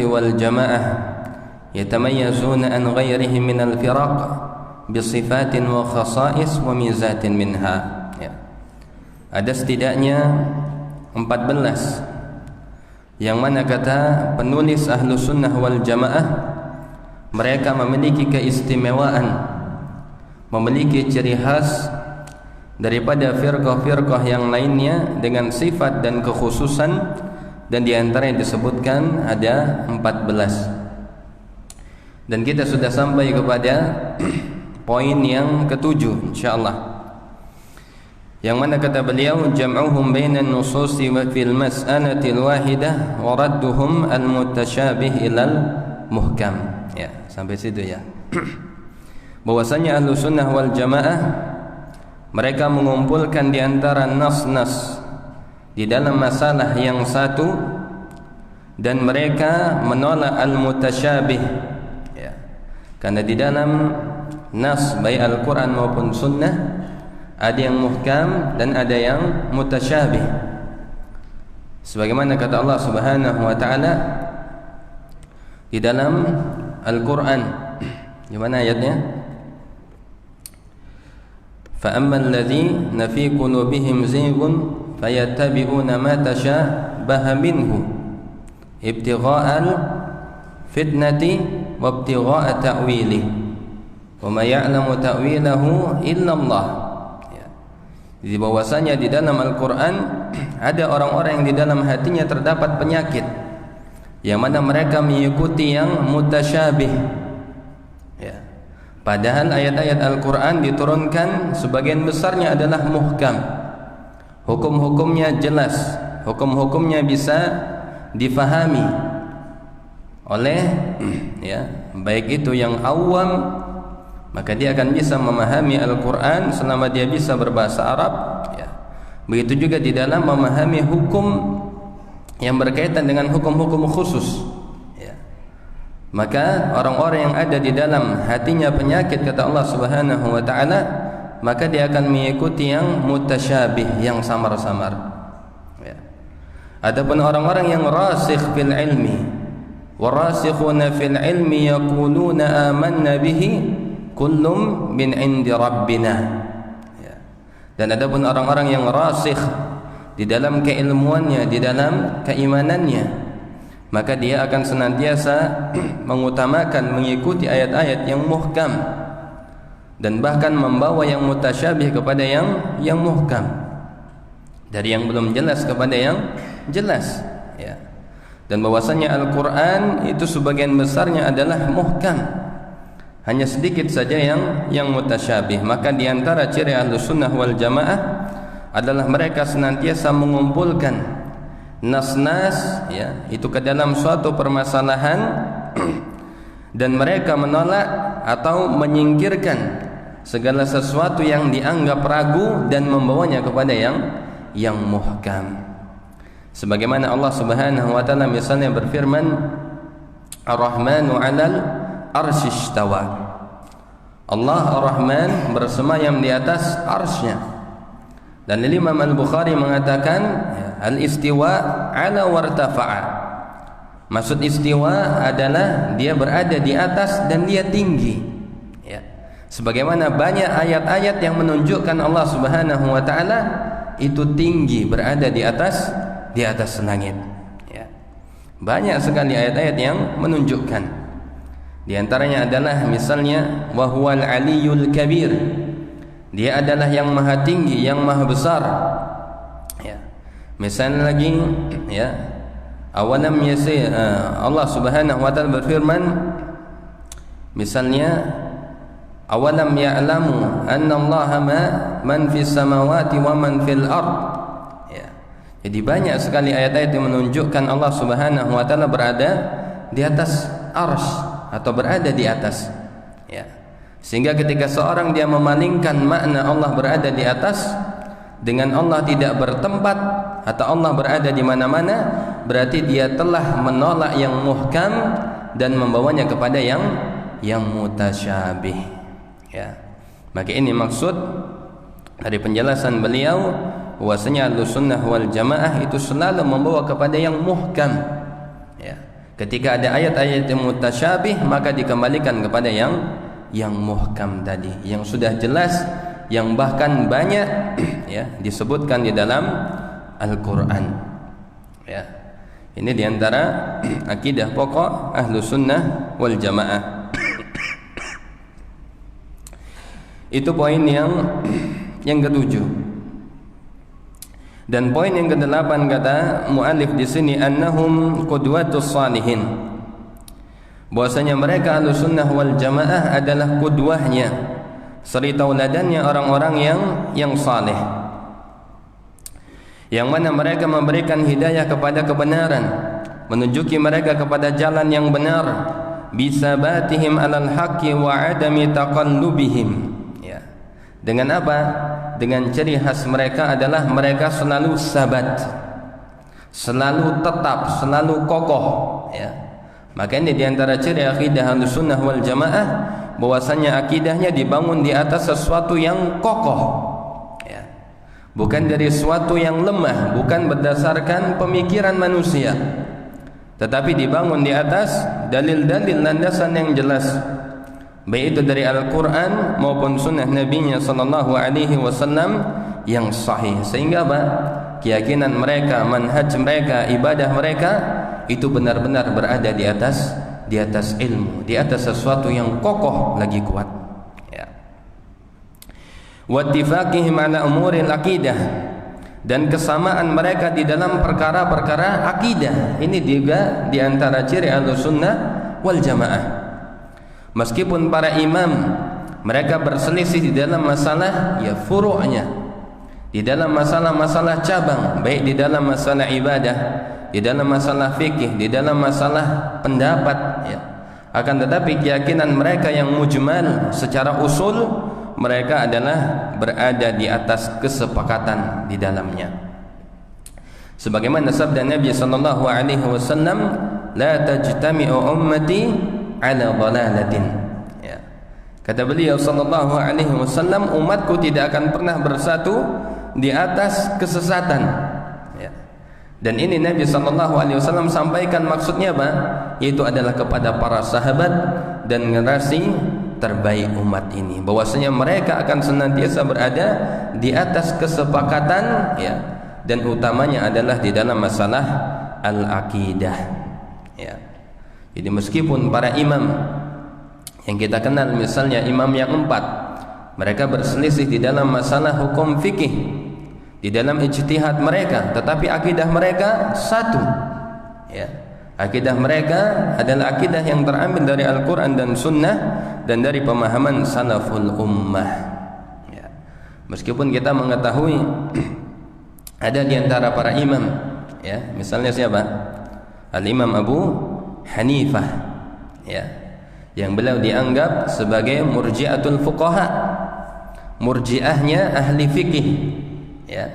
wal jamaah yatamayyazuna an ghairihim minal firaq bisifatin wa khasa'is wa mizatin minha. Ada setidaknya 14 yang mana kata penulis ahlu sunnah wal jamaah mereka memiliki keistimewaan, memiliki ciri khas daripada firqah-firqah yang lainnya dengan sifat dan kekhususan, dan diantara yang disebutkan ada 14. Dan kita sudah sampai kepada poin yang ketujuh insyaallah, yang mana kata beliau jam'uhum bainan nususi wa fil mas'alati al-wahidah wa radduhum al-mutasyabih ilal muhkam. Ya, sampai situ ya. Bahwasanya ahlu sunnah wal jamaah mereka mengumpulkan di antara nas-nas di dalam masalah yang satu, dan mereka menolak al-mutasyabih ya. Karena di dalam nas baik Al-Quran maupun sunnah ada yang muhkam dan ada yang mutasyabih. Sebagaimana kata Allah Subhanahu wa taala di dalam Al-Quran, di mana ayatnya? Fa ammal ladzina fi qulubihim zayghun fayattabi'una ma tashabaha minhu ibtigha'al fitnati wa ibtigha'a ta'wilihi wa ma ya'lamu ta'wilahu illa Allah. Jadi bahwasanya di dalam Al-Quran ada orang-orang yang di dalam hatinya terdapat penyakit, yang mana mereka mengikuti yang mutasyabih ya. Padahal ayat-ayat Al-Quran diturunkan sebagian besarnya adalah muhkam, hukum-hukumnya jelas, hukum-hukumnya bisa difahami oleh ya, baik itu yang awam, maka dia akan bisa memahami Al-Quran selama dia bisa berbahasa Arab ya. Begitu juga di dalam memahami hukum yang berkaitan dengan hukum-hukum khusus ya. Maka orang-orang yang ada di dalam hatinya penyakit, kata Allah Subhanahu wa ta'ala, maka dia akan mengikuti yang mutasyabih, yang samar-samar ya. Adapun orang-orang yang rasikh fil ilmi, warasikhuna fil ilmi yaquluna amanna bihi kullum min indi rabbina ya. Dan adapun orang-orang yang rasikh di dalam keilmuannya, di dalam keimanannya, maka dia akan senantiasa mengutamakan mengikuti ayat-ayat yang muhkam, dan bahkan membawa yang mutasyabih kepada yang muhkam, dari yang belum jelas kepada yang jelas ya. Dan bahwasanya Al-Quran itu sebagian besarnya adalah muhkam, hanya sedikit saja yang mutasyabih. Maka di antara ciri Ahlus Sunnah wal Jamaah adalah mereka senantiasa mengumpulkan nas-nas ya, itu ke dalam suatu permasalahan dan mereka menolak atau menyingkirkan segala sesuatu yang dianggap ragu dan membawanya kepada yang muhkam. Sebagaimana Allah Subhanahu wa taala misalnya berfirman, Ar-Rahmanu 'alal arsy istawa. Allah Ar-Rahman bersemayam di atas arsy-Nya. Dan Imam Al-Bukhari mengatakan al-istiwa ala wartafa'a. Maksud istiwa adalah dia berada di atas dan dia tinggi ya. Sebagaimana banyak ayat-ayat yang menunjukkan Allah Subhanahu wa taala itu tinggi, berada di atas langit ya. Banyak sekali ayat-ayat yang menunjukkan. Di antaranya adalah misalnya wa huwal aliyul kabir, dia adalah yang maha tinggi, yang maha besar ya. Misalnya lagi ya, awalam yasi Allah Subhanahu wa taala berfirman misalnya awalam ya'lamu anna Allaha man fis samawati wa man fil ard ya. Jadi banyak sekali ayat-ayat yang menunjukkan Allah Subhanahu wa taala berada di atas arsy atau berada di atas ya. Sehingga ketika seorang dia memalingkan makna Allah berada di atas dengan Allah tidak bertempat atau Allah berada di mana-mana, berarti dia telah menolak yang muhkam dan membawanya kepada yang mutasyabih ya. Maka ini maksud dari penjelasan beliau, bahwasanya Ahlus Sunnah wal Jamaah itu selalu membawa kepada yang muhkam ya. Ketika ada ayat-ayat yang mutasyabih, maka dikembalikan kepada yang muhkam tadi, yang sudah jelas, yang bahkan banyak ya disebutkan di dalam Al-Quran. Ya, ini diantara akidah pokok ahlu sunnah wal jamaah. Itu poin yang ketujuh. Dan poin yang kedelapan kata muallif di sini, annahum qudwatus salihin. Bahwasanya mereka Ahlussunnah wal Jamaah adalah qudwahnya, suri tauladannya orang-orang yang saleh. Yang mana mereka memberikan hidayah kepada kebenaran, menunjuki mereka kepada jalan yang benar, bisabatihim alal haqqi wa adami taqallubihim. Ya. Dengan apa? Dengan ciri khas mereka adalah mereka selalu sabat, selalu tetap, selalu kokoh. Ya. Maka ini diantara ciri akidah Ahlussunnah wal Jamaah, bahwasanya akidahnya dibangun di atas sesuatu yang kokoh. Ya. Bukan dari sesuatu yang lemah, bukan berdasarkan pemikiran manusia, tetapi dibangun di atas dalil-dalil landasan yang jelas, baik itu dari Al-Quran maupun sunnah Nabi-Nya Sallallahu Alaihi Wasallam yang sahih. Sehingga apa? Keyakinan mereka, manhaj mereka, ibadah mereka itu benar-benar berada di atas ilmu, di atas sesuatu yang kokoh lagi kuat. Ya. Wattifaqihim ala umuril aqidah, dan kesamaan mereka di dalam perkara-perkara akidah. Ini juga di antara ciri Ahlussunnah wal Jamaah. Meskipun para imam mereka berselisih di dalam masalah ya furu'nya, di dalam masalah-masalah cabang, baik di dalam masalah ibadah, di dalam masalah fikih, di dalam masalah pendapat ya. Akan tetapi keyakinan mereka yang mujmal secara usul, mereka adalah berada di atas kesepakatan di dalamnya. Sebagaimana sabda Nabi sallallahu alaihi wasallam, la tajtami'u ummati ala dhalalatin. Ya. Kata beliau sallallahu alaihi wasallam, umatku tidak akan pernah bersatu di atas kesesatan. Ya. Dan ini Nabi sallallahu alaihi wasallam sampaikan maksudnya apa? Yaitu adalah kepada para sahabat dan generasi terbaik umat ini, bahwasanya mereka akan senantiasa berada di atas kesepakatan ya, dan utamanya adalah di dalam masalah al-aqidah. Ya. Jadi meskipun para imam yang kita kenal, misalnya imam yang 4, mereka berselisih di dalam masalah hukum fikih, di dalam ijtihad mereka, tetapi akidah mereka satu. Ya. Akidah mereka adalah akidah yang terambil dari Al-Quran dan Sunnah dan dari pemahaman salaful ummah. Ya. Meskipun kita mengetahui ada di antara para imam, ya, misalnya siapa? Al-Imam Abu Hanifah, ya, yang beliau dianggap sebagai murji'atul fuqaha, murji'ahnya ahli fikih, ya,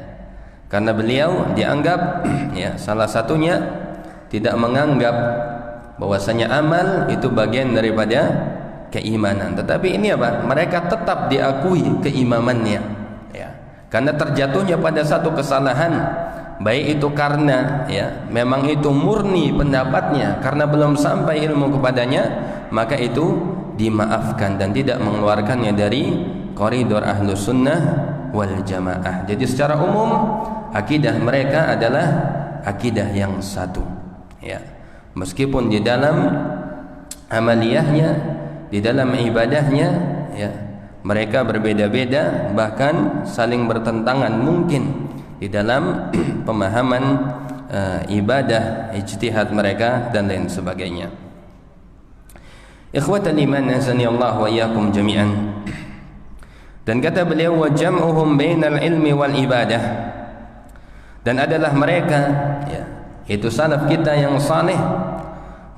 karena beliau dianggap ya salah satunya tidak menganggap bahwasanya amal itu bagian daripada keimanan, tetapi ini apa? Mereka tetap diakui keimamannya, ya, karena terjatuhnya pada satu kesalahan, baik itu karena ya memang itu murni pendapatnya, karena belum sampai ilmu kepadanya, maka itu dimaafkan dan tidak mengeluarkannya dari koridor Ahlussunnah wal Jamaah. Jadi secara umum akidah mereka adalah akidah yang satu, ya, meskipun di dalam amaliyahnya, di dalam ibadahnya ya mereka berbeda-beda, bahkan saling bertentangan mungkin di dalam pemahaman ibadah, ijtihad mereka dan lain sebagainya. Ikhwatal iman, azani Allah wa iyyakum jami'an. Dan kata beliau, wa jam'uhum bainal ilmi wal ibadah, dan adalah mereka ya, itu salaf kita yang saleh,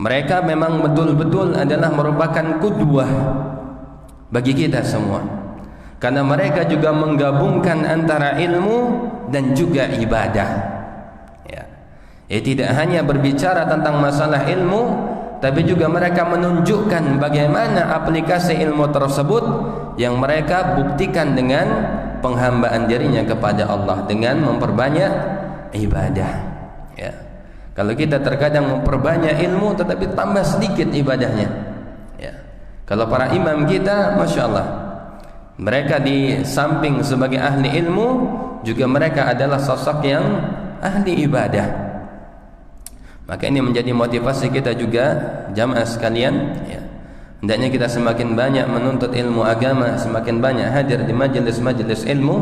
mereka memang betul-betul adalah merupakan qudwah bagi kita semua, karena mereka juga menggabungkan antara ilmu dan juga ibadah. Ya. Tidak hanya berbicara tentang masalah ilmu, tapi juga mereka menunjukkan bagaimana aplikasi ilmu tersebut yang mereka buktikan dengan penghambaan dirinya kepada Allah dengan memperbanyak ibadah. Ya. Kalau kita terkadang memperbanyak ilmu tetapi tambah sedikit ibadahnya, ya. Kalau para imam kita, masya Allah, mereka di samping sebagai ahli ilmu, juga mereka adalah sosok yang ahli ibadah. Maka ini menjadi motivasi kita juga, jamaah sekalian, ya. Hendaknya kita semakin banyak menuntut ilmu agama, semakin banyak hadir di majelis-majelis ilmu,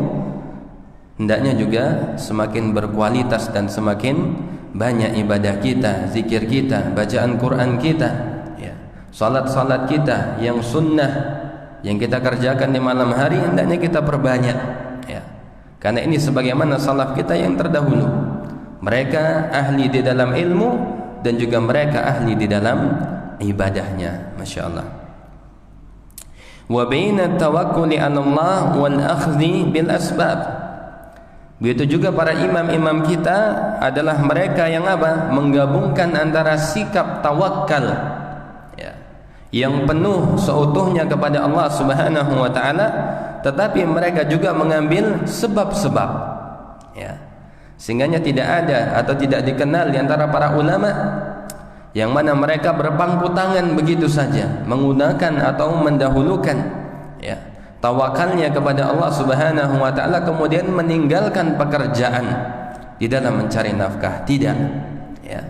hendaknya juga semakin berkualitas dan semakin banyak ibadah kita, zikir kita, bacaan Quran kita, ya. Salat-salat kita yang sunnah yang kita kerjakan di malam hari hendaknya kita perbanyak, ya. Karena ini sebagaimana salaf kita yang terdahulu, mereka ahli di dalam ilmu dan juga mereka ahli di dalam ibadahnya, masya Allah. Wa baina tawakkuli 'ala Allah wal akhdhi bil asbab. Begitu juga para imam-imam kita adalah mereka yang apa? Menggabungkan antara sikap tawakal, ya, yang penuh seutuhnya kepada Allah Subhanahu wa taala, tetapi mereka juga mengambil sebab-sebab, ya. Sehingganya tidak ada atau tidak dikenal di antara para ulama yang mana mereka berpangku tangan begitu saja menggunakan atau mendahulukan, ya, tawakalnya kepada Allah Subhanahu wa taala kemudian meninggalkan pekerjaan di dalam mencari nafkah. Tidak, ya.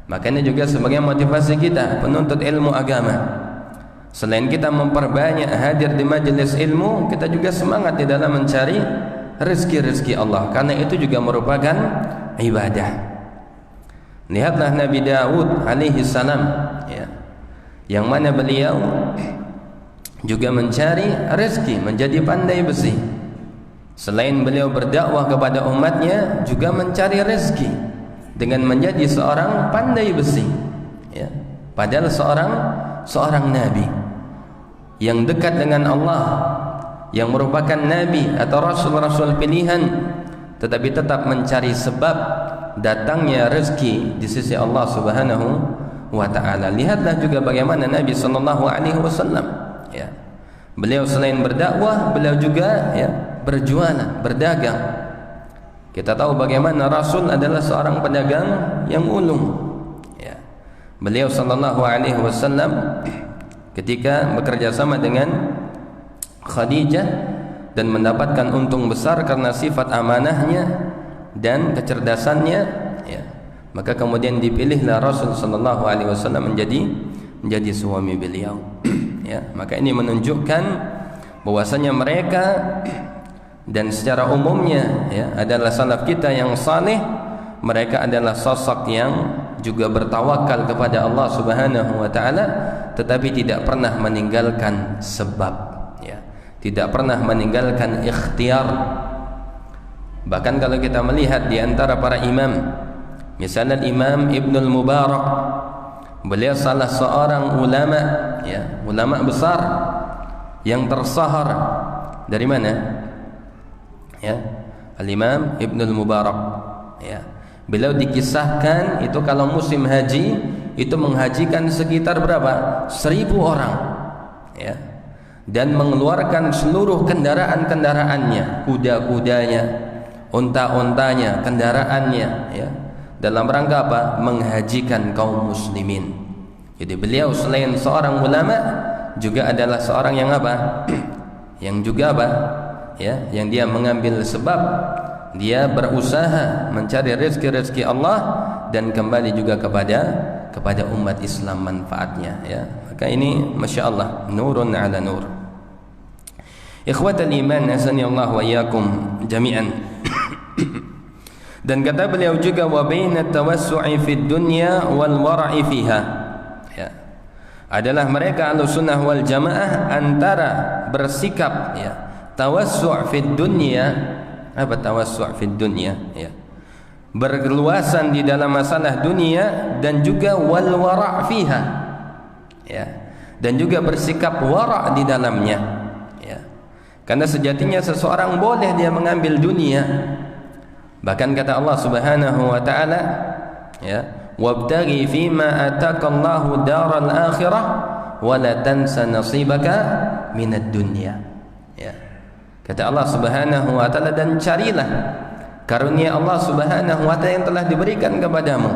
Makanya juga sebagai motivasi kita penuntut ilmu agama, selain kita memperbanyak hadir di majelis ilmu, kita juga semangat di dalam mencari rezeki-rezeki Allah, karena itu juga merupakan ibadah. Lihatlah Nabi Daud alaihi salam, ya, yang mana beliau juga mencari rezeki, menjadi pandai besi. Selain beliau berdakwah kepada umatnya, juga mencari rezeki dengan menjadi seorang pandai besi, ya. Padahal seorang nabi yang dekat dengan Allah, yang merupakan nabi atau rasul-rasul pilihan, tetapi tetap mencari sebab datangnya rezeki di sisi Allah Subhanahu wa taala. Lihatlah juga bagaimana Nabi sallallahu alaihi wasallam, ya. Beliau selain berdakwah, beliau juga, ya, berjualan, berdagang. Kita tahu bagaimana Rasul adalah seorang pedagang yang ulung, ya. Beliau sallallahu alaihi wasallam ketika bekerja sama dengan Khadijah dan mendapatkan untung besar karena sifat amanahnya dan kecerdasannya, ya, maka kemudian dipilihlah Rasul sallallahu alaihi wasallam menjadi suami beliau. Ya, maka ini menunjukkan bahwasanya mereka dan secara umumnya, ya, adalah salaf kita yang saleh. Mereka adalah sosok yang juga bertawakal kepada Allah Subhanahu wa taala, tetapi tidak pernah meninggalkan sebab, ya, tidak pernah meninggalkan ikhtiar. Bahkan kalau kita melihat di antara para imam, misalnya Imam Ibnul Mubarak, beliau salah seorang ulama, ya, ulama besar yang tersahar dari mana? Ya, Al-Imam Ibnul Mubarak, ya. Beliau dikisahkan itu kalau musim haji itu menghajikan sekitar berapa? 1000 orang, ya. Dan mengeluarkan seluruh kendaraan-kendaraannya, kuda-kudanya, unta-untanya, kendaraannya, ya, dalam rangka apa? Menghajikan kaum muslimin. Jadi beliau selain seorang ulama juga adalah seorang yang apa? Yang juga apa? Ya, yang dia mengambil sebab, dia berusaha mencari rezeki-rezeki Allah dan kembali juga kepada umat Islam manfaatnya, ya. Maka ini masya Allah nurun ala nur. Ikhwatal iman, azani Allah wa iyyakum jami'an. Dan kata beliau juga wa baina tawassu'i fid dunya wal wara'i fiha, ya, adalah mereka Ahlussunnah wal Jamaah antara bersikap, ya, tawassu' fid dunya. Apa tawassu' fid dunya? Ya, berluasan di dalam masalah dunia, dan juga wal wara' fiha, ya, dan juga bersikap wara' di dalamnya, ya. Karena sejatinya seseorang boleh dia mengambil dunia. Bahkan kata Allah Subhanahu wa taala, ya, wabtaghi fima ataqallahu daral akhirah wa la tansa nasibaka minad dunya, ya. Kata Allah Subhanahu wa taala, dan carilah karunia Allah Subhanahu wa taala yang telah diberikan kepadamu,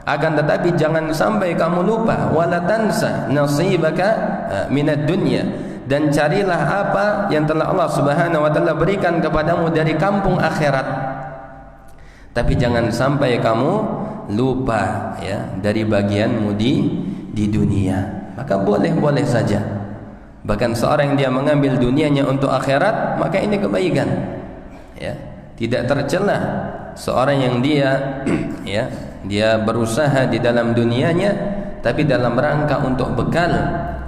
Akan tetapi jangan sampai kamu lupa, wala tansa nasibaka minad dunya, dan carilah apa yang telah Allah Subhanahu wa taala berikan kepadamu dari kampung akhirat. Tapi jangan sampai kamu lupa ya dari bagianmu di dunia. Maka boleh-boleh saja. Bahkan seorang yang dia mengambil dunianya untuk akhirat, maka ini kebaikan. Ya, tidak tercela seorang yang dia ya, dia berusaha di dalam dunianya tapi dalam rangka untuk bekal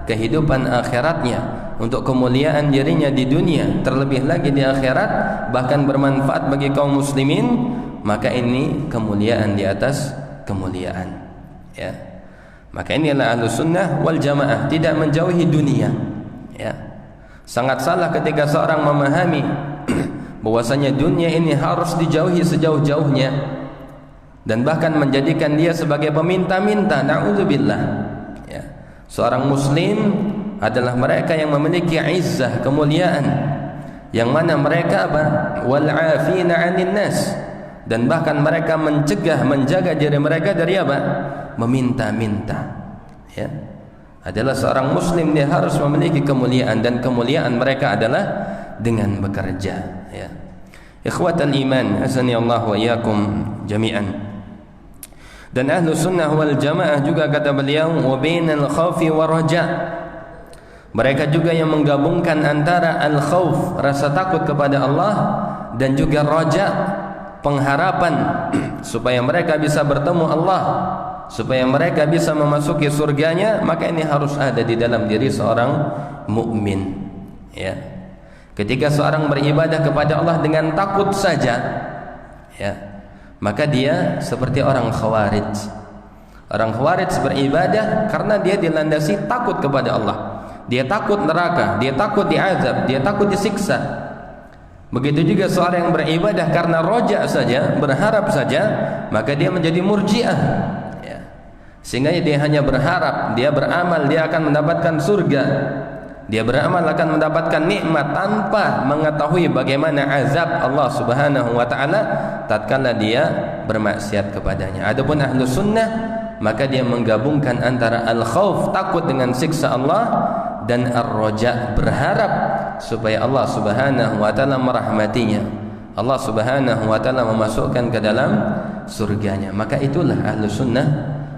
kehidupan akhiratnya, untuk kemuliaan dirinya di dunia, terlebih lagi di akhirat, bahkan bermanfaat bagi kaum muslimin, maka ini kemuliaan di atas kemuliaan. Ya. Maka inilah Ahlus Sunnah wal Jamaah, tidak menjauhi dunia. Ya. Sangat salah ketika seorang memahami bahwasanya dunia ini harus dijauhi sejauh-jauhnya dan bahkan menjadikan dia sebagai peminta-minta. Na'udzubillah. Ya. Seorang muslim adalah mereka yang memiliki izzah, kemuliaan, yang mana mereka apa? Wal 'afina 'anil nas, dan bahkan mereka mencegah, menjaga diri mereka dari apa? Meminta-minta. Ya. Adalah seorang muslim, dia harus memiliki kemuliaan, dan kemuliaan mereka adalah dengan bekerja. Ya. Ikhwatal iman, azani Allah wa iyyakum jami'an. Dan Ahlus Sunnah wal Jamaah juga kata beliau, wa bainal khaufi war raja, mereka juga yang menggabungkan antara al-khauf, rasa takut kepada Allah, dan juga raja, pengharapan supaya mereka bisa bertemu Allah, supaya mereka bisa memasuki surganya. Maka ini harus ada di dalam diri seorang mukmin. Ya. Ketika seorang beribadah kepada Allah dengan takut saja, ya, maka dia seperti orang khawarij. Orang khawarij beribadah karena dia dilandasi takut kepada Allah. Dia takut neraka, dia takut diazab, dia takut disiksa. Begitu juga seorang yang beribadah karena roja saja, berharap saja, maka dia menjadi murji'ah. Ya. Sehingga dia hanya berharap, dia beramal, dia akan mendapatkan surga. Dia beramal akan mendapatkan nikmat tanpa mengetahui bagaimana azab Allah Subhanahu wa taala tatkala dia bermaksiat kepadanya. Adapun Ahlus Sunnah, maka dia menggabungkan antara al-khauf, takut dengan siksa Allah, dan ar-raja, berharap supaya Allah Subhanahu wa taala merahmatinya, Allah Subhanahu wa taala memasukkan ke dalam surganya. Maka itulah Ahlus Sunnah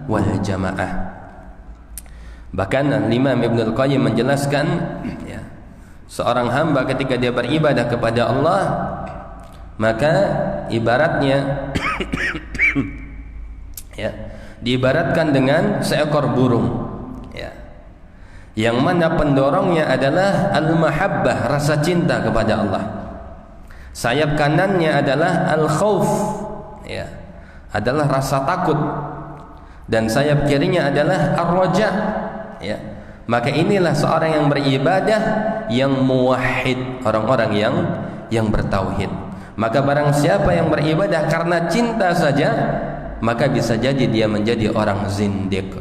wal Jamaah. Bahkan Imam Ibnul Qayyim menjelaskan, ya, seorang hamba ketika dia beribadah kepada Allah, maka ibaratnya ya, diibaratkan dengan seekor burung, ya, yang mana pendorongnya adalah al-mahabbah, rasa cinta kepada Allah. Sayap kanannya adalah al-khauf, ya, adalah rasa takut, dan sayap kirinya adalah ar-raja. Ya. Maka inilah seorang yang beribadah yang muwahhid, orang-orang yang bertauhid. Maka barang siapa yang beribadah karena cinta saja, maka bisa jadi dia menjadi orang zindiq.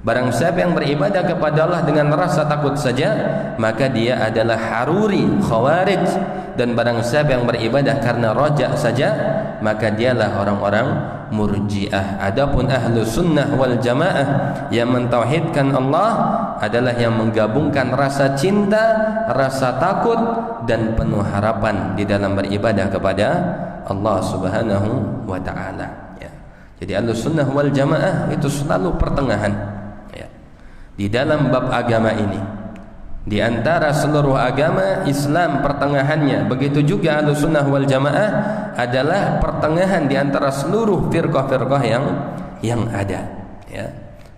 Barang siapa yang beribadah kepada Allah dengan rasa takut saja, maka dia adalah haruri, khawarij. Dan barang siapa yang beribadah karena raja saja, maka dialah orang-orang murji'ah. Adapun Ahlus Sunnah wal Jamaah yang mentauhidkan Allah adalah yang menggabungkan rasa cinta, rasa takut, dan penuh harapan di dalam beribadah kepada Allah Subhanahu wa taala. Ya. Jadi Ahlus Sunnah wal Jamaah itu selalu pertengahan, ya, di dalam bab agama ini. Di antara seluruh agama, Islam pertengahannya. Begitu juga Ahlus Sunnah wal Jamaah adalah pertengahan di antara seluruh firqah-firqah yang ada. Ya.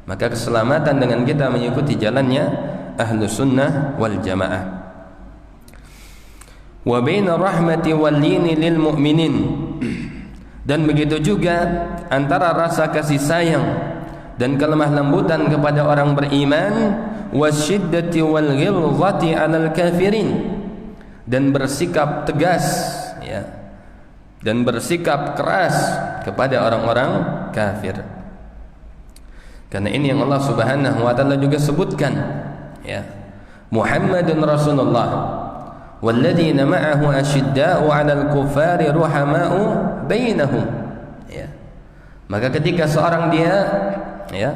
Maka keselamatan dengan kita mengikuti jalannya Ahlus Sunnah wal Jamaah. Wa baina rahmati wal lini lil mu'minin. Dan begitu juga antara rasa kasih sayang dan kelemah lembutan kepada orang beriman, wasyiddati wal ghilzati 'alal kafirin, dan bersikap tegas, ya, dan bersikap keras kepada orang-orang kafir. Karena ini yang Allah Subhanahu wa taala juga sebutkan, ya, Muhammadun Rasulullah walladzina ma'ahu asyidda'u 'alal kuffari ruhama'u bainahum, ya. Maka ketika seorang dia ya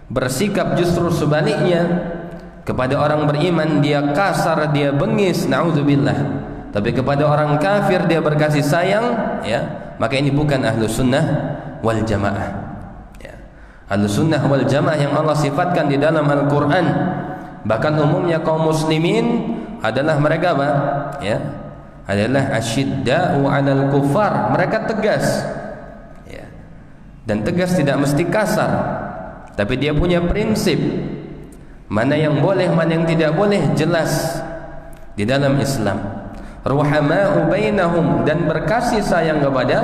bersikap justru sebaliknya, kepada orang beriman dia kasar, dia bengis, naudzubillah, tapi kepada orang kafir dia berkasih sayang, ya, maka ini bukan ahlus sunnah wal jamaah. Ya. Ahlus sunnah wal jamaah yang Allah sifatkan di dalam Al-Quran, bahkan umumnya kaum muslimin adalah mereka apa? Ya, adalah asyidda'u 'alal kufar, mereka tegas. Ya. Dan tegas tidak mesti kasar, tapi dia punya prinsip. Mana yang boleh, mana yang tidak boleh, jelas di dalam Islam. Ruhama'u bainahum, dan berkasih sayang kepada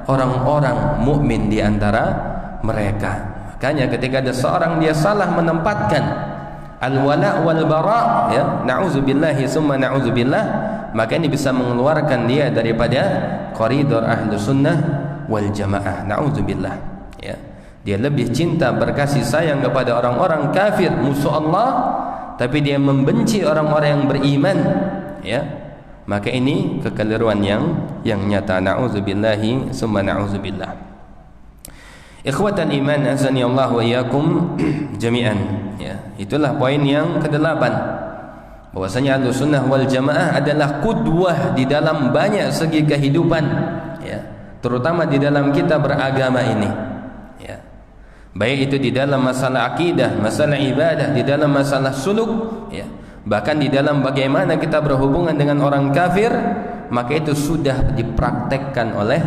orang-orang mukmin di antara mereka. Makanya ketika ada seorang dia salah menempatkan al-wala' wal bara', ya, na'udzubillahi summa na'udzubillah, maka ini bisa mengeluarkan dia daripada koridor ahlus sunnah wal jamaah. Na'udzubillah. Ya. Dia lebih cinta berkasih sayang kepada orang-orang kafir, musuh Allah, tapi dia membenci orang-orang yang beriman, ya. Maka ini kekeliruan yang nyata. Na'udzubillahi summa na'udzubillah. Ikhwatan iman, azani Allah wa iyyakum jami'an. Ya, itulah poin yang ke-8. Bahwasanya Ahlus Sunnah wal Jamaah adalah qudwah di dalam banyak segi kehidupan, ya, terutama di dalam kita beragama ini. Ya. Baik itu di dalam masalah akidah, masalah ibadah, di dalam masalah suluk, ya, bahkan di dalam bagaimana kita berhubungan dengan orang kafir, maka itu sudah dipraktekkan oleh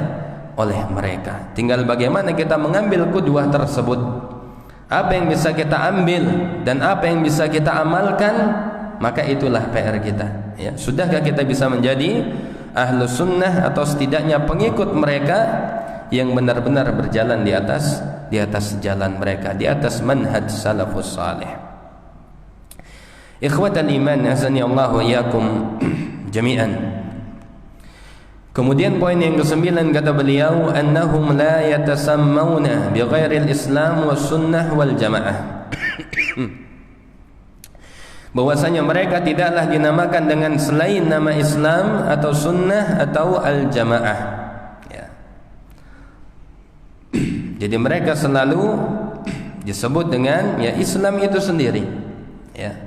mereka. Tinggal bagaimana kita mengambil qudwah tersebut, apa yang bisa kita ambil dan apa yang bisa kita amalkan, maka itulah PR kita. Ya, sudahkah kita bisa menjadi ahlus sunnah atau setidaknya pengikut mereka yang benar-benar berjalan di atas jalan mereka, di atas manhaj salafus salih. Ikhwatal iman, azani Allah wa iyyakum jami'an. Kemudian poin yang ke-9 kata beliau, annahum la yatasammawna bi ghairil Islam was sunnah wal jamaah. Bahwasanya mereka tidaklah dinamakan dengan selain nama Islam atau sunnah atau al-jamaah. Ya. Jadi mereka selalu disebut dengan ya Islam itu sendiri. Ya.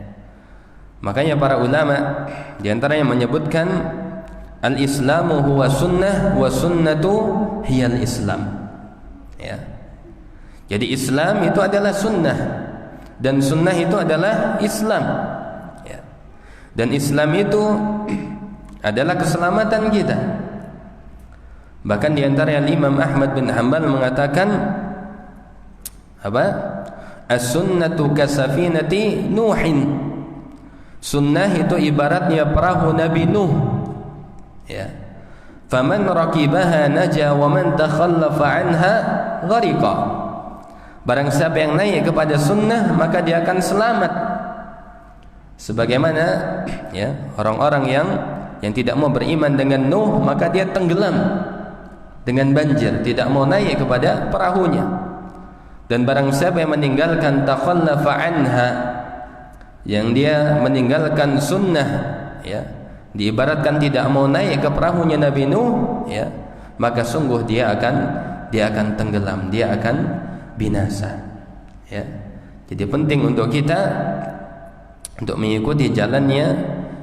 Makanya para ulama di antaranya menyebutkan al-Islamu huwa sunnah wa sunnatu hiyal Islam. Ya. Jadi Islam itu adalah sunnah dan sunnah itu adalah Islam. Ya. Dan Islam itu adalah keselamatan kita. Bahkan di antara Imam Ahmad bin Hanbal mengatakan apa? As-sunnatu kasafinati Nuhin. Sunnah itu ibaratnya perahu Nabi Nuh. Ya. Faman raqibaha naja wa man takhallafa anha ghariqa. Barang siapa yang naik kepada sunnah maka dia akan selamat. Sebagaimana ya orang-orang yang tidak mau beriman dengan Nuh, maka dia tenggelam dengan banjir, tidak mau naik kepada perahunya. Dan barang siapa yang meninggalkan takhallafa anha, yang dia meninggalkan sunnah, ya, diibaratkan tidak mau naik ke perahunya Nabi Nuh, ya, maka sungguh dia akan tenggelam, dia akan binasa. Ya. Jadi penting untuk kita untuk mengikuti jalannya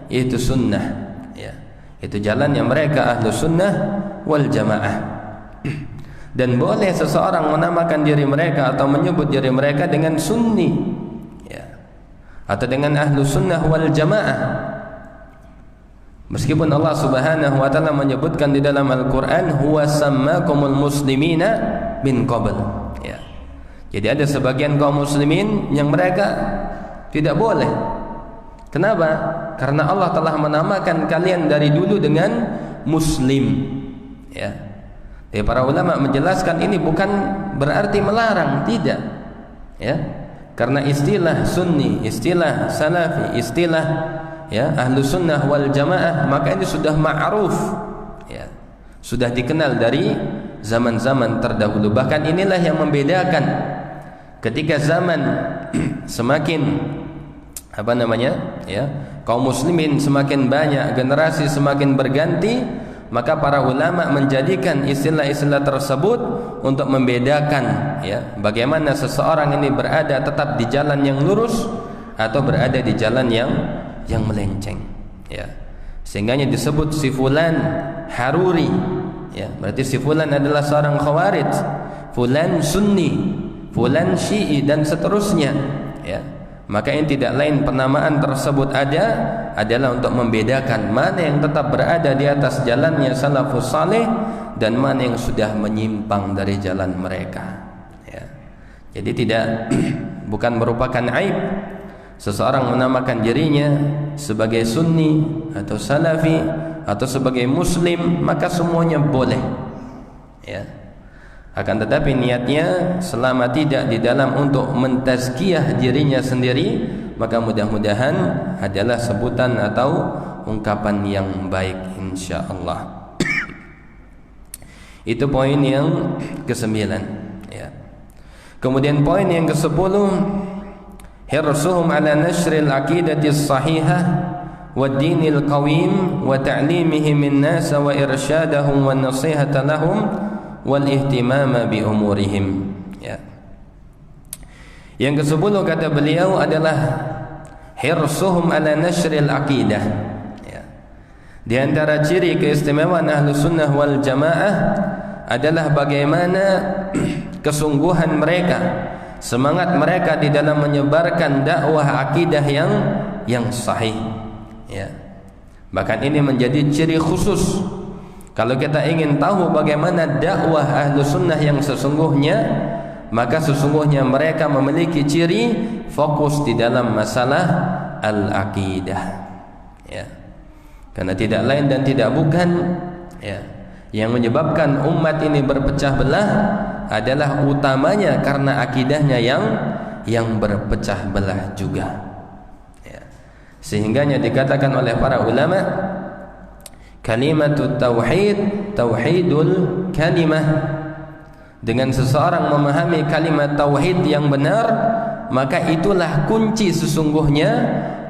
yaitu sunnah, ya. Itu jalannya mereka ahlu sunnah wal jamaah. Dan boleh seseorang menamakan diri mereka atau menyebut diri mereka dengan sunni, ya, atau dengan ahlu sunnah wal jamaah. Meskipun Allah subhanahu wa ta'ala menyebutkan di dalam Al-Quran huwa sammakumul muslimina min qabl, ya. Jadi ada sebagian kaum muslimin yang mereka tidak boleh. Kenapa? Karena Allah telah menamakan kalian dari dulu dengan muslim, ya. Jadi para ulama menjelaskan ini bukan berarti melarang, tidak, ya. Karena istilah sunni, istilah salafi, istilah ya ahlu sunnah wal jamaah, maka ini sudah ma'ruf, ya, sudah dikenal dari zaman-zaman terdahulu. Bahkan inilah yang membedakan ketika zaman semakin ya kaum muslimin semakin banyak, generasi semakin berganti, maka para ulama menjadikan istilah-istilah tersebut untuk membedakan ya, bagaimana seseorang ini berada tetap di jalan yang lurus atau berada di jalan yang melenceng ya. Sehingganya disebut si fulan haruri ya, berarti si fulan adalah seorang khawarij, fulan sunni, fulan syi'i, dan seterusnya ya. Maka yang tidak lain penamaan tersebut adalah untuk membedakan mana yang tetap berada di atas jalannya salafus saleh dan mana yang sudah menyimpang dari jalan mereka ya. Jadi tidak bukan merupakan aib seseorang menamakan dirinya sebagai sunni atau salafi atau sebagai muslim, maka semuanya boleh ya. Akan tetapi niatnya selama tidak di dalam untuk mentazkiyah dirinya sendiri, maka mudah-mudahan adalah sebutan atau ungkapan yang baik insyaallah. Itu poin yang ke-9 ya. Kemudian poin yang ke-10, hirsuhum ala nashril aqidati sahihah wad dinil qawim wa ta'limihim an-nas wa irsyadahum wan nasihata lahum wal ihtimama bi umurihim ya. Yang ke-10 kata beliau adalah hirsuhum ala nashril aqidah ya. Di antara ciri keistimewaan Ahlus Sunnah wal Jamaah adalah bagaimana kesungguhan mereka, semangat mereka di dalam menyebarkan dakwah akidah yang sahih ya. Bahkan ini menjadi ciri khusus. Kalau kita ingin tahu bagaimana dakwah Ahlus Sunnah yang sesungguhnya, maka sesungguhnya mereka memiliki ciri fokus di dalam masalah al-aqidah ya. Karena tidak lain dan tidak bukan ya, yang menyebabkan umat ini berpecah belah adalah utamanya karena akidahnya yang berpecah belah juga ya. Sehingganya dikatakan oleh para ulama, kalimatut tauhid tauhidul kalimah. Dengan seseorang memahami kalimat tauhid yang benar, maka itulah kunci sesungguhnya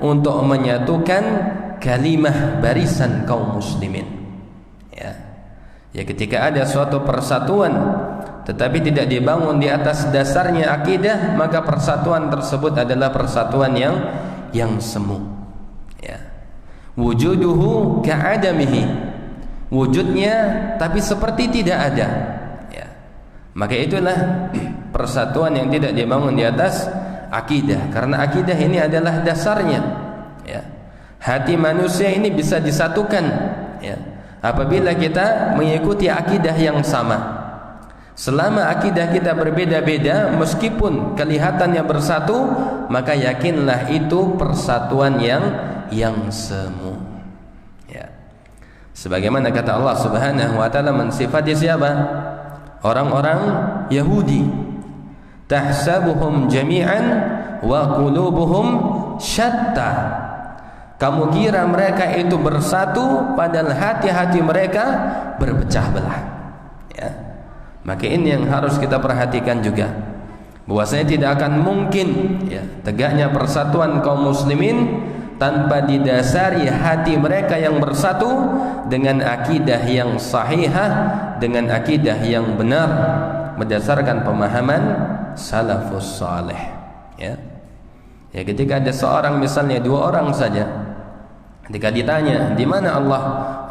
untuk menyatukan kalimah barisan kaum muslimin ya. Ya, ketika ada suatu persatuan tetapi tidak dibangun di atas dasarnya akidah, maka persatuan tersebut adalah persatuan yang semu ya. Wujuduhu ka'adamihi, wujudnya tapi seperti tidak ada ya. Maka itulah persatuan yang tidak dibangun di atas akidah, karena akidah ini adalah dasarnya ya. Hati manusia ini bisa disatukan ya apabila kita mengikuti akidah yang sama. Selama akidah kita berbeda-beda, meskipun kelihatannya bersatu, maka yakinlah itu persatuan yang semu ya. Sebagaimana kata Allah Subhanahu wa taala mensifati siapa? Orang-orang Yahudi, tahsabuhum jami'an wa qulubuhum syatta. Kamu kira mereka itu bersatu, padahal hati-hati mereka berpecah belah ya. Maka ini yang harus kita perhatikan juga, bahwasanya tidak akan mungkin ya tegaknya persatuan kaum muslimin tanpa didasari hati mereka yang bersatu dengan akidah yang sahihah, dengan akidah yang benar berdasarkan pemahaman salafus saleh ya. Ya, ketika ada seorang, misalnya 2 orang saja, ketika ditanya di mana Allah,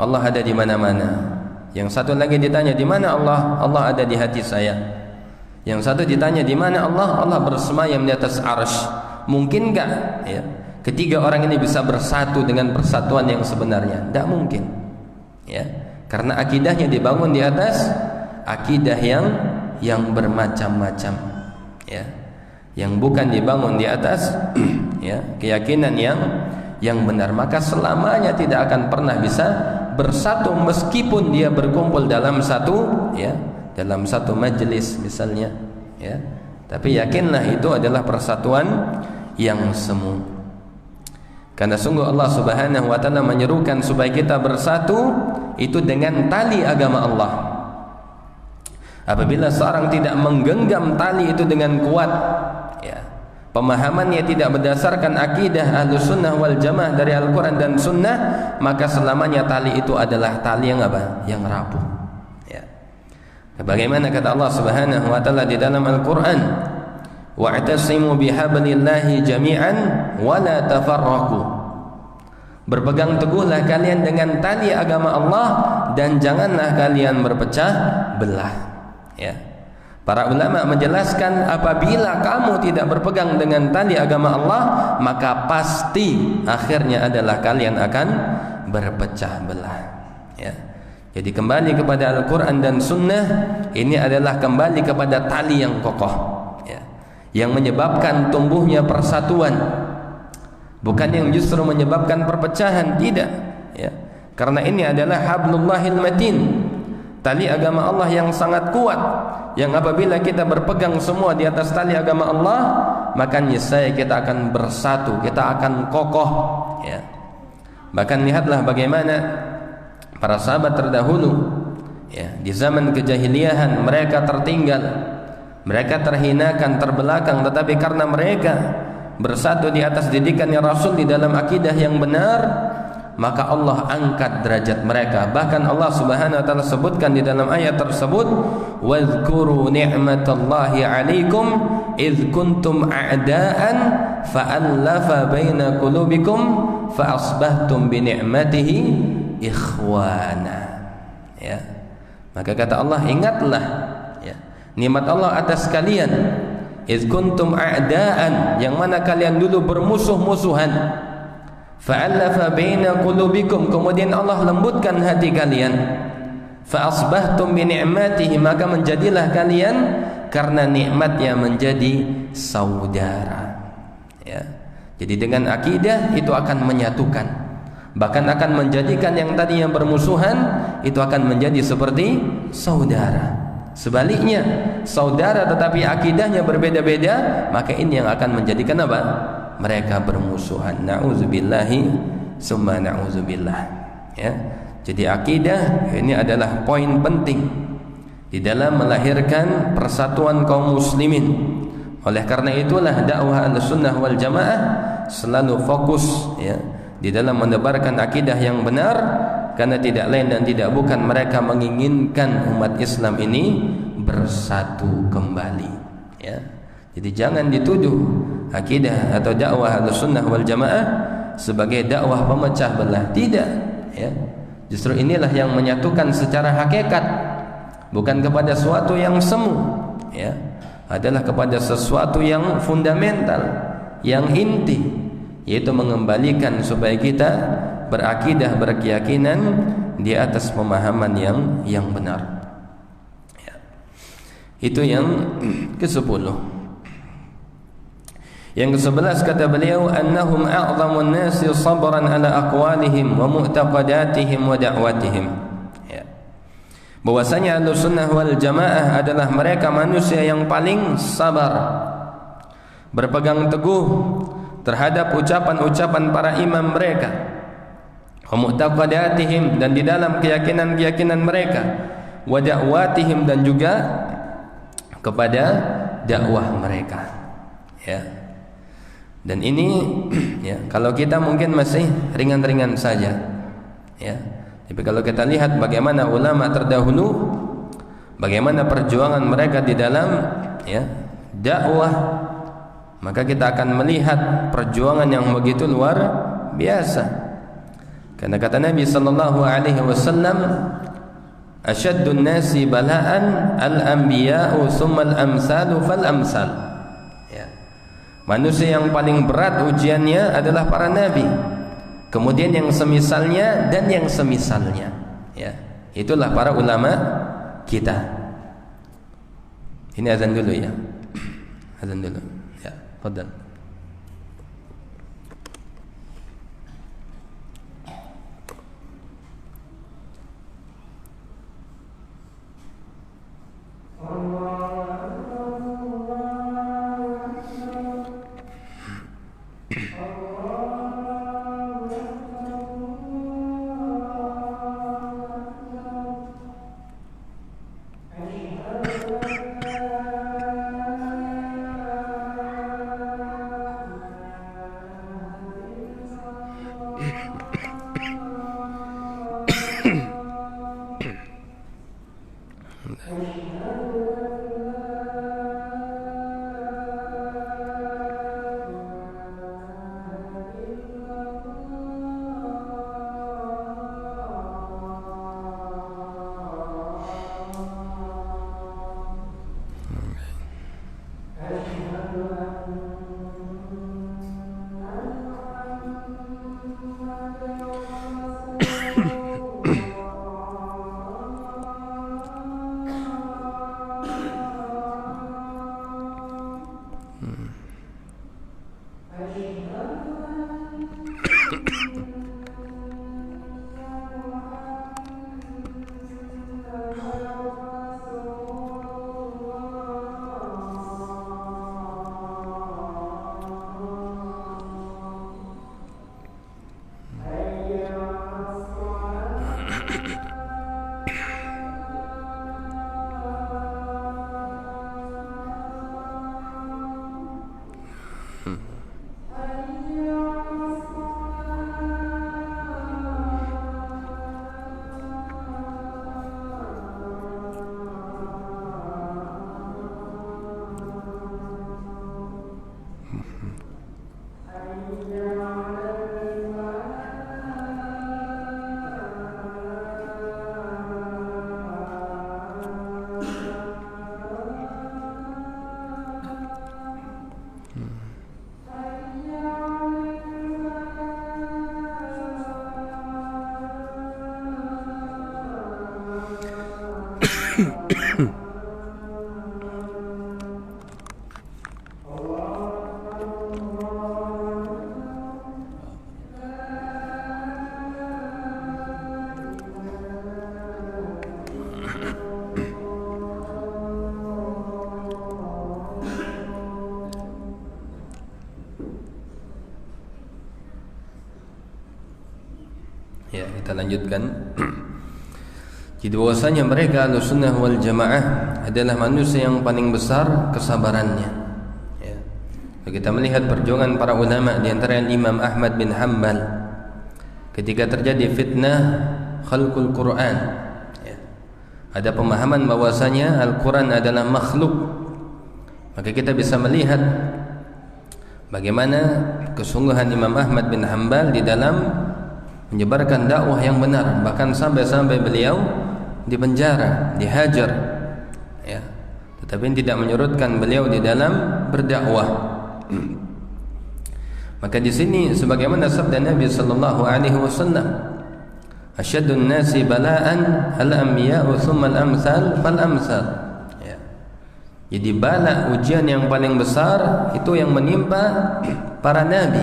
Allah ada di mana-mana. Yang satu lagi ditanya di mana Allah, Allah ada di hati saya. Yang satu ditanya di mana Allah, Allah bersemayam di atas arsy. Mungkinkah ya ketiga orang ini bisa bersatu dengan persatuan yang sebenarnya? Tidak mungkin ya, karena akidahnya dibangun di atas akidah yang bermacam-macam ya, yang bukan dibangun di atas ya keyakinan yang benar. Maka selamanya tidak akan pernah bisa bersatu meskipun dia berkumpul dalam satu ya, dalam satu majelis misalnya ya. Tapi yakinlah itu adalah persatuan yang semu. Karena sungguh Allah Subhanahu wa taala menyerukan supaya kita bersatu itu dengan tali agama Allah. Apabila seorang tidak menggenggam tali itu dengan kuat ya, pemahamannya tidak berdasarkan akidah Ahlus Sunnah wal Jamaah dari Al-Quran dan Sunnah, maka selamanya tali itu adalah tali yang apa? Yang rapuh. Ya. Bagaimana kata Allah Subhanahu wa taala di dalam Al-Quran, wa'tasimu bihablillahi jami'an wa la tafarraqu. Berpegang teguhlah kalian dengan tali agama Allah dan janganlah kalian berpecah belah. Ya. Para ulama menjelaskan apabila kamu tidak berpegang dengan tali agama Allah, maka pasti akhirnya adalah kalian akan berpecah belah. Ya. Jadi kembali kepada Al-Quran dan Sunnah ini adalah kembali kepada tali yang kokoh, ya, yang menyebabkan tumbuhnya persatuan. Bukan yang justru menyebabkan perpecahan, tidak, ya. Karena ini adalah hablullahil matin, tali agama Allah yang sangat kuat, yang apabila kita berpegang semua di atas tali agama Allah, maka niscaya kita akan bersatu, kita akan kokoh, ya. Bahkan lihatlah bagaimana para sahabat terdahulu, ya, di zaman kejahiliahan mereka tertinggal, mereka terhinakan, terbelakang, tetapi karena mereka bersatu di atas didikannya Rasul di dalam akidah yang benar, maka Allah angkat derajat mereka. Bahkan Allah Subhanahu wa taala sebutkan di dalam ayat tersebut, "Wadhkuru ni'matallahi 'alaikum idz kuntum a'daan fa'alafa baina qulubikum fa asbahtum bi ni'matihi ikhwana." Ya. Maka kata Allah, ingatlah, ya, nikmat Allah atas kalian. Iz kuntum a'daan, yang mana kalian dulu bermusuh-musuhan. Fa'alafa baina qulubikum, kemudian Allah lembutkan hati kalian. Fa asbahtum bi ni'matihi, maka menjadilah kalian karena nikmatnya menjadi saudara. Ya. Jadi dengan akidah itu akan menyatukan, bahkan akan menjadikan yang tadi yang bermusuhan itu akan menjadi seperti saudara. Sebaliknya, saudara tetapi akidahnya berbeda-beda, maka ini yang akan menjadikan apa? Mereka bermusuhan. Na'udzubillahi summa na'udzubillah. Ya. Jadi akidah ini adalah poin penting di dalam melahirkan persatuan kaum muslimin. Oleh karena itulah dakwah Ahlussunnah wal Jamaah selalu fokus, ya, di dalam menebarkan akidah yang benar, karena tidak lain dan tidak bukan mereka menginginkan umat Islam ini bersatu kembali, ya. Jadi jangan dituduh akidah atau dakwah Ahlussunnah wal Jamaah sebagai dakwah pemecah belah, tidak, ya. Justru inilah yang menyatukan secara hakikat, bukan kepada sesuatu yang semu, ya, adalah kepada sesuatu yang fundamental, yang inti, yaitu mengembalikan supaya kita berakidah, berkeyakinan di atas pemahaman yang benar. Ya. Itu yang ke-10. Yang ke-11 kata beliau, annahum a'zamun nasi sabran ala aqwalihim wa mu'taqadatihim wa da'watihim. Ya. Bahwasanya Ahlussunnah wal Jamaah adalah mereka manusia yang paling sabar, berpegang teguh terhadap ucapan-ucapan para imam mereka, wa mu'taqadatihim, dan di dalam keyakinan-keyakinan mereka, wa da'watihim, dan juga kepada dakwah mereka, ya. Dan ini, ya, kalau kita mungkin masih ringan-ringan saja, ya. Tapi kalau kita lihat bagaimana ulama terdahulu, bagaimana perjuangan mereka di dalam, ya, dakwah, maka kita akan melihat perjuangan yang begitu luar biasa. Karena kata Nabi sallallahu alaihi wasallam, asyaddun nasi bala'an al-anbiya'u tsumma al-amsalu fal-amsal. Ya. Manusia yang paling berat ujiannya adalah para nabi, kemudian yang semisalnya dan yang semisalnya. Ya. Itulah para ulama kita. Ini azan dulu, ya. Azan dulu. Ya, fadhal. Ya, kita lanjutkan. Jadi bahwasanya mereka Ahlussunnah wal Jamaah adalah manusia yang paling besar kesabarannya. Ya. Kita melihat perjuangan para ulama, di antara Imam Ahmad bin Hanbal ketika terjadi fitnah khalqul Quran. Ya. Ada pemahaman bahwasanya Al-Quran adalah makhluk. Maka kita bisa melihat bagaimana kesungguhan Imam Ahmad bin Hanbal di dalam menyebarkan dakwah yang benar, bahkan sampai beliau dipenjara, dihajar, ya. Tetapi tidak menyurutkan beliau di dalam berdakwah. Maka di sini sebagaimana sabda Nabi sallallahu alaihi wasallam, "Asyaddun nasi bala'an al-anbiya'u tsumma al-amsal fal-amsal." Ya. Jadi bala, ujian yang paling besar itu yang menimpa para nabi,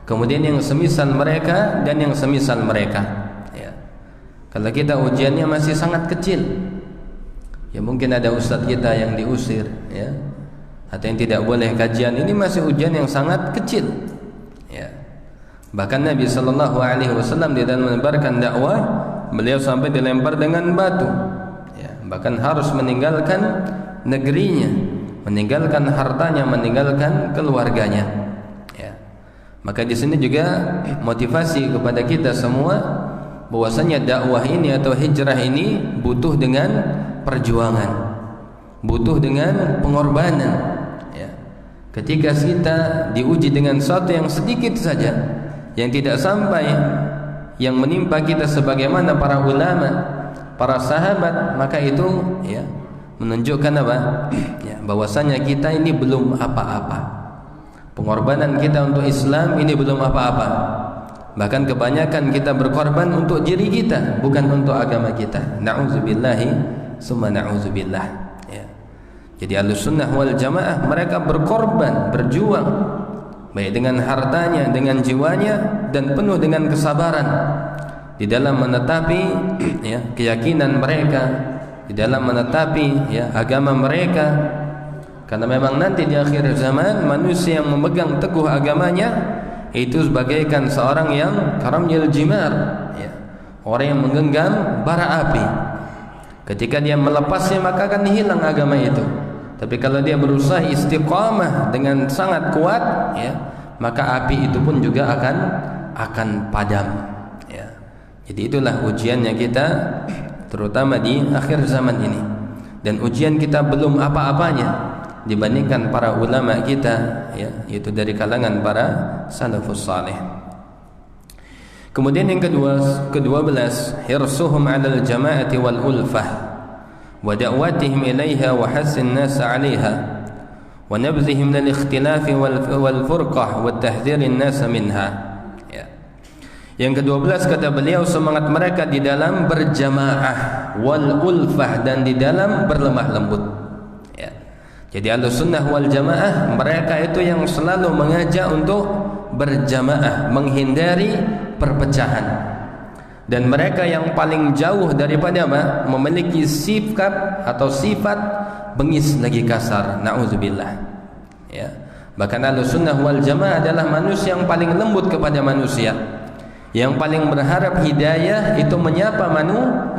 kemudian yang semisal mereka dan yang semisal mereka. Ya. Kalau kita ujiannya masih sangat kecil, ya mungkin ada ustadz kita yang diusir, ya, atau yang tidak boleh kajian, ini masih ujian yang sangat kecil. Ya. Bahkan Nabi Shallallahu Alaihi Wasallam di dalam menebarkan dakwah, beliau sampai dilempar dengan batu. Ya. Bahkan harus meninggalkan negerinya, meninggalkan hartanya, meninggalkan keluarganya. Maka di sini juga motivasi kepada kita semua bahwasanya dakwah ini atau hijrah ini butuh dengan perjuangan, butuh dengan pengorbanan. Ya. Ketika kita diuji dengan sesuatu yang sedikit saja, yang tidak sampai yang menimpa kita sebagaimana para ulama, para sahabat, maka itu ya menunjukkan apa? Ya, bahwasanya kita ini belum apa-apa. Pengorbanan kita untuk Islam ini belum apa-apa. Bahkan kebanyakan kita berkorban untuk diri kita, bukan untuk agama kita. Na'udzubillahi summa na'udzubillah. Ya. Jadi Ahlussunnah wal Jamaah mereka berkorban, berjuang, baik dengan hartanya, dengan jiwanya, dan penuh dengan kesabaran di dalam menetapi ya, keyakinan mereka, di dalam menetapi ya, agama mereka. Karena memang nanti di akhir zaman manusia yang memegang teguh agamanya itu sebagaikan seorang yang karamil jimar, ya, orang yang menggenggam bara api. Ketika dia melepasnya maka akan hilang agama itu. Tapi kalau dia berusaha istiqamah dengan sangat kuat, ya, maka api itu pun juga akan padam. Ya. Jadi itulah ujiannya kita, terutama di akhir zaman ini. Dan ujian kita belum apa-apanya dibandingkan para ulama kita, ya, yaitu dari kalangan para salafus salih. Kemudian yang ke-12, hirsuhum 'alal jama'ati wal ulfah wa da'watihim ilaiha wa hassin nas 'alaiha wa nabdhihim lil ikhtilaf wal furqah wa tahdhirin nas minha. Ya. Yang ke-12 kata beliau, semangat mereka di dalam berjamaah wal ulfah dan di dalam berlemah lembut. Jadi Ahlussunnah wal Jamaah mereka itu yang selalu mengajak untuk berjamaah, menghindari perpecahan. Dan mereka yang paling jauh daripada apa? Memiliki sikap atau sifat bengis lagi kasar. Na'udzubillah. Ya. Bahkan Ahlussunnah wal Jamaah adalah manusia yang paling lembut kepada manusia, yang paling berharap hidayah itu menyapa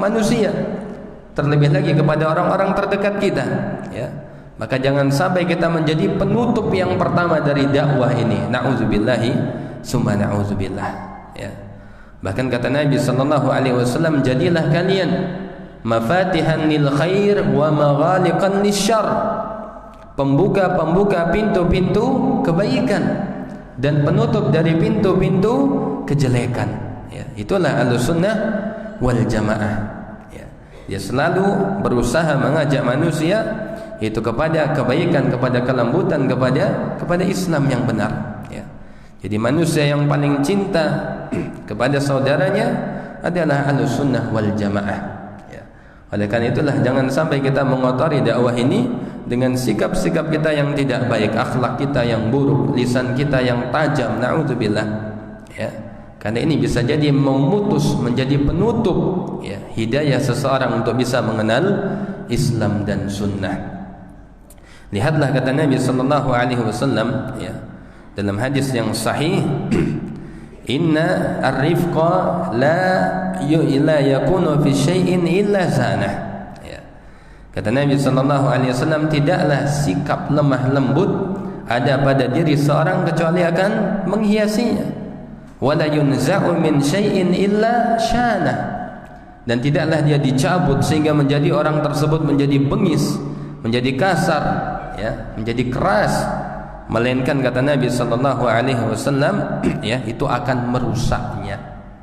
manusia, terlebih lagi kepada orang-orang terdekat kita. Ya. Maka jangan sampai kita menjadi penutup yang pertama dari dakwah ini. Na'udzubillahi summa na'udzubillah. Ya. Bahkan kata Nabi sallallahu alaihi wasallam, jadilah kalian mafatihan lil khair wa maghaliqan lisyarr, pembuka-pembuka pintu-pintu kebaikan dan penutup dari pintu-pintu kejelekan. Ya, itulah Ahlussunnah wal Jamaah. Ya, dia selalu berusaha mengajak manusia itu kepada kebaikan, kepada kelembutan, kepada Islam yang benar. Ya. Jadi manusia yang paling cinta kepada saudaranya adalah Ahlussunnah wal Jamaah. Ya. Oleh karena itulah jangan sampai kita mengotori dakwah ini dengan sikap-sikap kita yang tidak baik, akhlak kita yang buruk, lisan kita yang tajam. Na'udzubillah. Ya. Karena ini bisa jadi memutus, menjadi penutup ya, hidayah seseorang untuk bisa mengenal Islam dan Sunnah. Lihatlah kata Nabi sallallahu alaihi wasallam ya, dalam hadis yang sahih, inna ar-rifqa la yakunu fi syai'in illa zanah. Ya. Kata Nabi sallallahu alaihi wasallam, tidaklah sikap lemah lembut ada pada diri seorang kecuali akan menghiasinya. Wala yunza'u min syai'in illa syanah. Dan tidaklah dia dicabut sehingga menjadi orang tersebut menjadi bengis, menjadi kasar, ya, menjadi keras, melainkan kata Nabi sallallahu alaihi wasallam ya, itu akan merusaknya.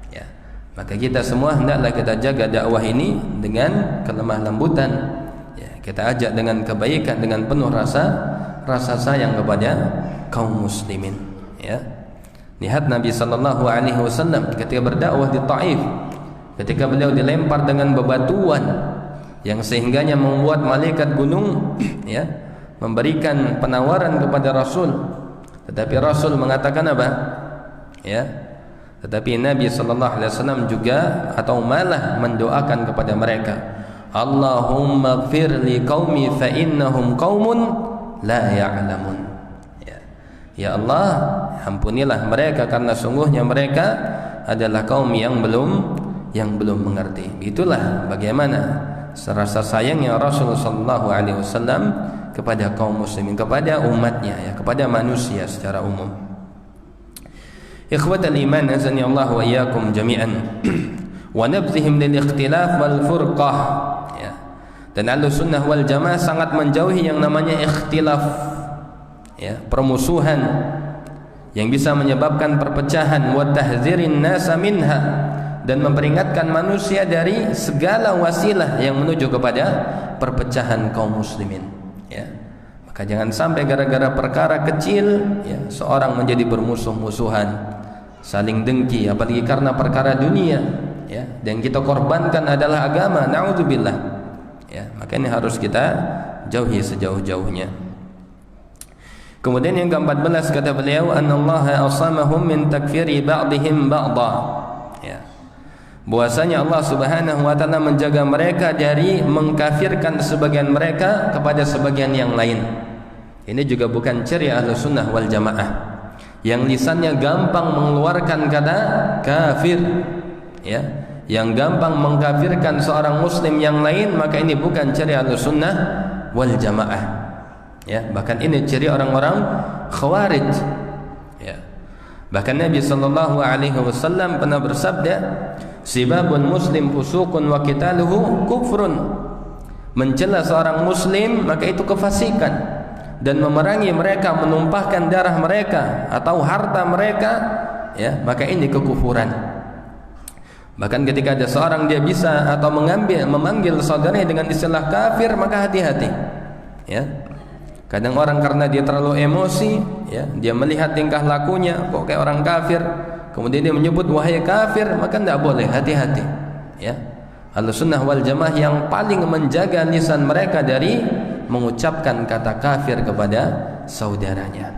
Ya. Maka kita semua hendaklah kita jaga dakwah ini dengan kelemah lembutan. Ya, kita ajak dengan kebaikan, dengan penuh rasa sayang kepada kaum muslimin. Ya. Lihat Nabi sallallahu alaihi wasallam ketika berdakwah di Taif, ketika beliau dilempar dengan bebatuan yang sehingganya membuat malaikat gunung ya, memberikan penawaran kepada Rasul, tetapi Rasul mengatakan apa? Ya. Tetapi Nabi sallallahu alaihi wasallam juga atau malah mendoakan kepada mereka, Allahumma ighfir li qaumi fa innahum qaumun la ya'lamun. Ya. Ya Allah, ampunilah mereka karena sungguhnya mereka adalah kaum yang belum mengerti. Itulah bagaimana serasa sayangnya Rasul sallallahu alaihi wasallam kepada kaum muslimin, kepada umatnya ya, kepada manusia secara umum. Ikhwatal iman, azani Allah wa iyyakum jami'an. Wa nabzihim lil ikhtilaf wal furqah. Ya. Dan Ahlussunnah wal Jamaah sangat menjauhi yang namanya ikhtilaf. Ya, permusuhan yang bisa menyebabkan perpecahan, wa tahdzirin nasa minha, dan memperingatkan manusia dari segala wasilah yang menuju kepada perpecahan kaum muslimin. Ya. Maka jangan sampai gara-gara perkara kecil ya, seorang menjadi bermusuh-musuhan, saling dengki, apalagi karena perkara dunia ya, dan kita korbankan adalah agama. Na'udzubillah. Ya, maka ini harus kita jauhi sejauh-jauhnya. Kemudian yang ke-14 kata beliau, anallaha asamahum min takfiri ba'dihim ba'dha. Ya. Bahwasanya Allah Subhanahu wa taala menjaga mereka dari mengkafirkan sebagian mereka kepada sebagian yang lain. Ini juga bukan ciri Ahlussunnah wal Jamaah yang lisannya gampang mengeluarkan kata kafir, ya, yang gampang mengkafirkan seorang muslim yang lain, maka ini bukan ciri Ahlussunnah wal Jamaah. Ya, bahkan ini ciri orang-orang Khawarij. Ya. Bahkan Nabi sallallahu alaihi wasallam pernah bersabda, sibabun muslim fusuqun wa qitaluhu kufrun. Mencela seorang muslim maka itu kefasikan, dan memerangi mereka, menumpahkan darah mereka atau harta mereka, ya, maka ini kekufuran. Bahkan ketika ada seorang dia bisa atau memanggil saudaranya dengan istilah kafir, maka hati-hati. Ya. Kadang orang karena dia terlalu emosi, ya, dia melihat tingkah lakunya kok kayak orang kafir, kemudian dia menyebut wahai kafir, maka tidak boleh, hati-hati. Ya. Ahlussunnah wal Jamaah yang paling menjaga lisan mereka dari mengucapkan kata kafir kepada saudaranya.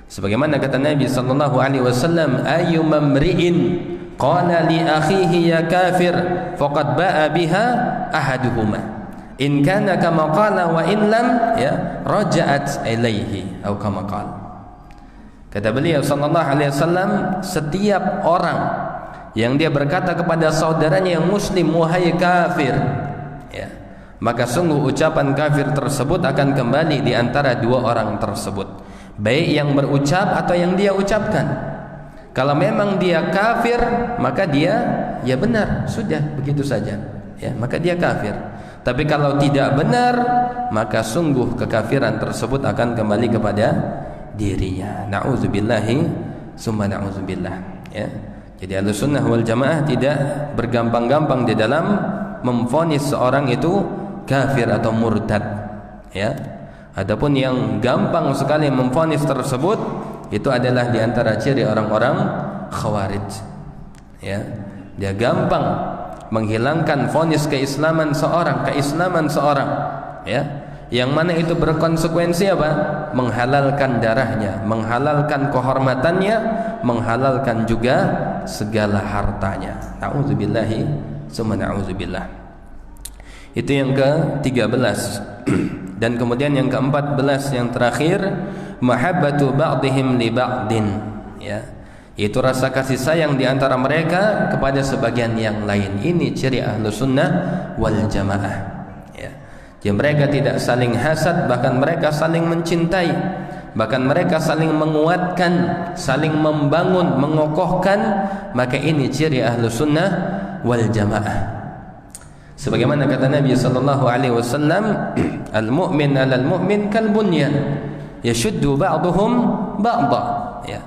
Sebagaimana kata Nabi sallallahu alaihi wasallam, ayyumam mri'in qala li akhihi ya kafir faqad ba'a biha ahaduhuma in kana kama qala wa in lam ya raja'at ilaihi atau kama qala. Kata beliau sallallahu alaihi wasallam, setiap orang yang dia berkata kepada saudaranya yang muslim, wahai kafir, ya, maka sungguh ucapan kafir tersebut akan kembali di antara dua orang tersebut, baik yang berucap atau yang dia ucapkan. Kalau memang dia kafir, maka dia ya benar, sudah begitu saja, ya, maka dia kafir. Tapi kalau tidak benar, maka sungguh kekafiran tersebut akan kembali kepada dirinya. Na'udzubillahi summa na'udzubillah, ya. Jadi Ahlussunnah wal Jamaah tidak bergampang-gampang di dalam memvonis seorang itu kafir atau murtad, ya. Adapun yang gampang sekali memvonis tersebut itu adalah di antara ciri orang-orang Khawarij, ya. Dia gampang menghilangkan vonis keislaman seorang, ya. Yang mana itu berkonsekuensi apa? Menghalalkan darahnya, menghalalkan kehormatannya, menghalalkan juga segala hartanya. Na'udzubillahi summa na'udzubillah. Itu yang ke-13. Dan kemudian yang ke-14 yang terakhir, mahabbatu ba'dihim li ba'din, ya. Itu rasa kasih sayang di antara mereka kepada sebagian yang lain. Ini ciri Ahlussunnah wal Jamaah. Yang mereka tidak saling hasad, bahkan mereka saling mencintai, bahkan mereka saling menguatkan, saling membangun, mengokohkan. Maka ini ciri Ahlussunnah wal Jamaah. Sebagaimana kata Nabi sallallahu alaihi wasallam, al-mu'min 'alal mu'min kal bunyan yashuddu ba'dhum ba'dha, ya.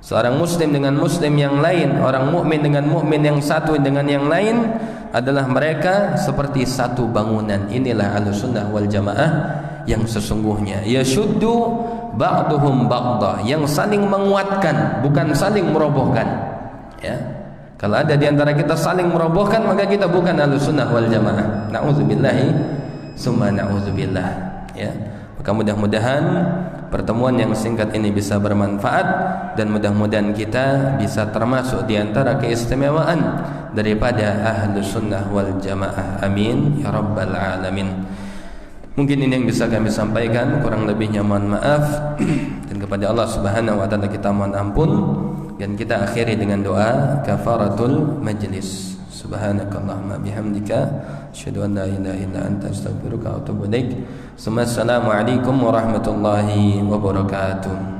Seorang muslim dengan muslim yang lain, orang mukmin dengan mukmin yang satu dengan yang lain adalah mereka seperti satu bangunan. Inilah Ahlussunnah wal Jamaah yang sesungguhnya. Yashuddu ba'duhum ba'dha, yang saling menguatkan, bukan saling merobohkan, ya. Kalau ada di antara kita saling merobohkan, maka kita bukan Ahlussunnah wal Jamaah. Na'udzubillahi summa na'udzubillah, ya. Maka mudah-mudahan pertemuan yang singkat ini bisa bermanfaat, dan mudah-mudahan kita bisa termasuk di antara keistimewaan daripada Ahlussunnah wal Jamaah. Amin ya rabbal alamin. Mungkin ini yang bisa kami sampaikan, kurang lebihnya mohon maaf. Dan kepada Allah Subhanahu wa taala kita mohon ampun, dan kita akhiri dengan doa kafaratul majlis. Subhanakallahumma bihamdika asyhadu an la ilaha illa anta astaghfiruka wa atubu ilaik. Assalamualaikum warahmatullahi wabarakatuh.